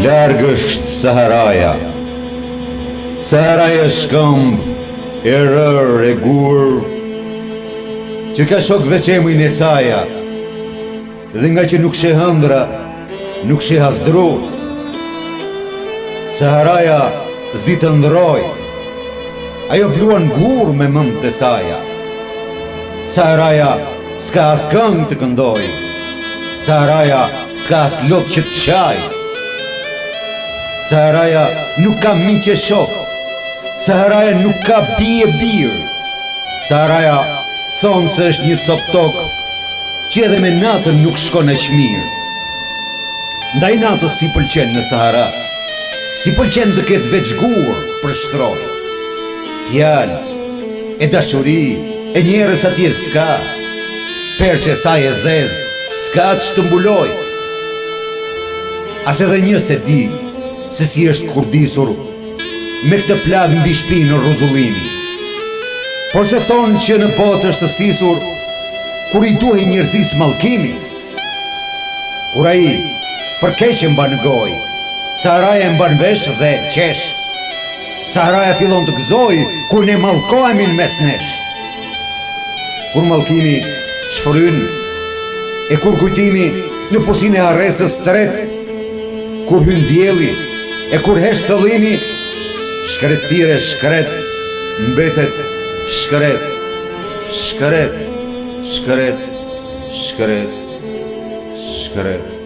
Larg është Saharaja. Saharaja shkëmb, e rër, e gur, që ka shok veqemujn e saja, dhe nga që nuk she hëndra, nuk she hasdru. Saharaja s'di të ndroj, ajo bluan gur me mënd të saja. Saharaja s'ka as këngë të këndoj, Saharaja s'ka as lot që të qaj. Saharaja nuk ka miqe shok, Saharaja nuk ka bie birë. Saharaja thonë se është një cop tokë që edhe me natën nuk shkon e shmirë. Ndaj natës si pëlqen në Sahara, si pëlqen të ketë veç gur për shtroj. Fjallë, e dashuri, e njerës atje s'ka, perqe saj e zez, s'ka që të mbuloj. As edhe një se di, se si është kurdisur me këtë plag mbi shpi në rrozullimi. Por se thonë që në botë është të stisur kur i duhe njerëzis mallkimi. Kur ai për keqe mban goj, Saharaja mban vesh dhe qesh. Saharaja fillon të gëzoj kur ne mallkohemi në mes nesh. Kur mallkimi çfryn, e kur kujtimi në pusin e arresës tret, kur hyn dielli, e kur hesh thëllimi, shkretire shkret, mbetet shkret, shkret, shkret, shkret, shkret.